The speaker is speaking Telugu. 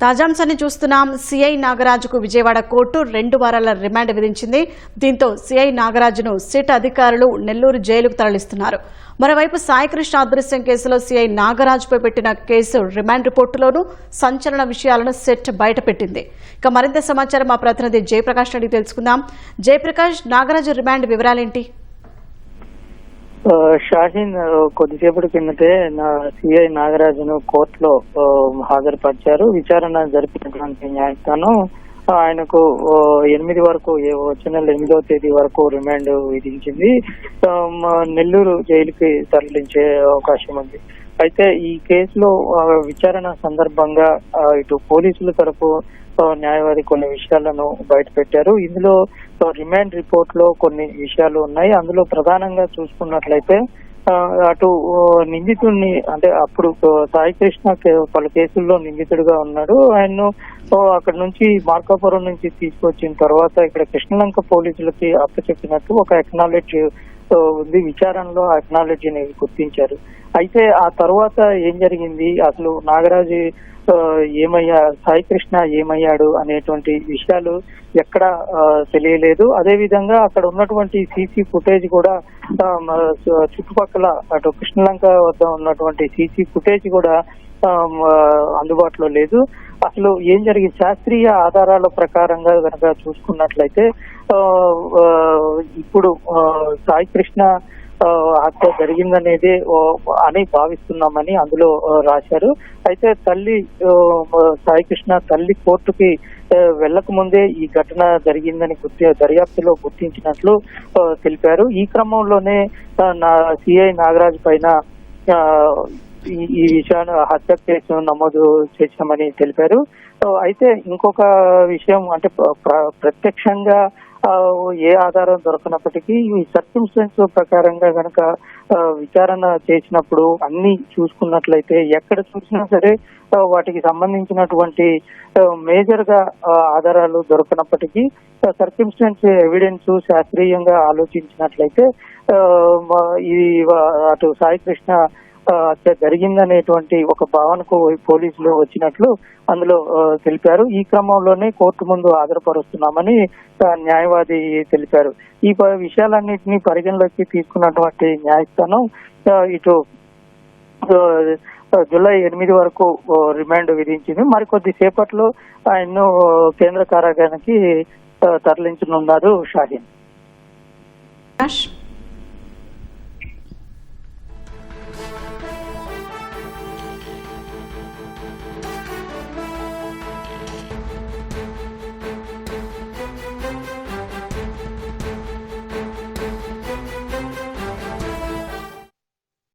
తాజాంశాన్ని చూస్తున్నాం. సిఐ నాగరాజుకు విజయవాడ కోర్టు 2 వారాల రిమాండ్ విధించింది. దీంతో సిఐ నాగరాజును సిట్ అధికారులు నెల్లూరు జైలుకు తరలిస్తున్నారు. మరోవైపు సాయికృష్ణ అదృశ్యం కేసులో సిఐ నాగరాజుపై పెట్టిన కేసు రిమాండ్ రిపోర్టులోనూ సంచలన విషయాలను సిట్ బయటపెట్టింది. ఇక మరింత సమాచారం మా ప్రతినిధి జయప్రకాష్ రెడ్డి తెలుసుకుందాం. జయప్రకాష్, నాగరాజు రిమాండ్ వివరాలేంటి? షాహీన్ కొద్దిసేపటి కిందటే సిఐ నాగరాజును కోర్టులో హాజరుపరిచారు. విచారణ జరిపినటువంటి న్యాయస్థానం ఆయనకు 8 వరకు వచ్చే నెల 8వ తేదీ వరకు రిమాండ్ విధించింది. నెల్లూరు జైలుకి తరలించే అవకాశం ఉంది. అయితే ఈ కేసులో విచారణ సందర్భంగా ఇటు పోలీసుల తరపు న్యాయవాది కొన్ని విషయాలను బయట పెట్టారు. ఇందులో రిమాండ్ రిపోర్ట్ లో కొన్ని విషయాలు ఉన్నాయి. అందులో ప్రధానంగా చూసుకున్నట్లయితే అటు నిందితుడిని అంటే అప్పుడు సాయికృష్ణ పలు కేసుల్లో నిందితుడిగా ఉన్నాడు. ఆయన్ను అక్కడ నుంచి మార్కాపురం నుంచి తీసుకొచ్చిన తర్వాత ఇక్కడ కృష్ణలంక పోలీసులకి అప్పచెప్పినట్టు ఒక అక్నాలెడ్జ్ ఉంది. విచారణలో అక్నాలెడ్జ్ ని గుర్తించారు. అయితే ఆ తర్వాత ఏం జరిగింది, అసలు నాగరాజు సాయికృష్ణ ఏమయ్యాడు అనేటువంటి విషయాలు ఎక్కడ తెలియలేదు. అదే విధంగా అక్కడ ఉన్నటువంటి సీసీ ఫుటేజ్ కూడా చుట్టుపక్కల అటు కృష్ణలంక వద్ద ఉన్నటువంటి సీసీ ఫుటేజ్ కూడా అందుబాటులో లేదు. అసలు ఏం జరిగింది, శాస్త్రీయ ఆధారాల ప్రకారంగా కనుక చూసుకున్నట్లయితే ఇప్పుడు సాయికృష్ణ హత్య జరిగిందనేది అని భావిస్తున్నామని అందులో రాశారు. అయితే సాయికృష్ణ తల్లి కోర్టుకి వెళ్లక ముందే ఈ ఘటన జరిగిందని దర్యాప్తులో గుర్తించినట్లు తెలిపారు. ఈ క్రమంలోనే సిఐ నాగరాజు పైన ఈ విషయాన్ని హత్య కేసు నమోదు చేశామని తెలిపారు. అయితే ఇంకొక విషయం అంటే ప్రత్యక్షంగా ఏ ఆధారం దొరకనప్పటికీ ఈ సర్కమ్స్టెన్స్ ప్రకారంగా గనక విచారణ చేసినప్పుడు అన్ని చూసుకున్నట్లయితే ఎక్కడ చూసినా సరే వాటికి సంబంధించినటువంటి మేజర్ గా ఆధారాలు దొరకనప్పటికీ సర్కమ్స్టెన్స్ ఎవిడెన్స్ శాస్త్రీయంగా ఆలోచించినట్లయితే అటు సాయికృష్ణ హత్య జరిగిందనేటువంటి ఒక భావనకు పోలీసులు వచ్చినట్లు అందులో తెలిపారు. ఈ క్రమంలోనే కోర్టు ముందు హాజరుపరుస్తున్నామని న్యాయవాది తెలిపారు. ఈ విషయాలన్నింటినీ పరిగణలోకి తీసుకున్నటువంటి న్యాయస్థానం ఇటు జూలై 8 వరకు రిమాండ్ విధించింది. మరికొద్ది సేపట్లో ఆయన్ను కేంద్ర కారాగారానికి తరలించనున్నారు షాహీన్.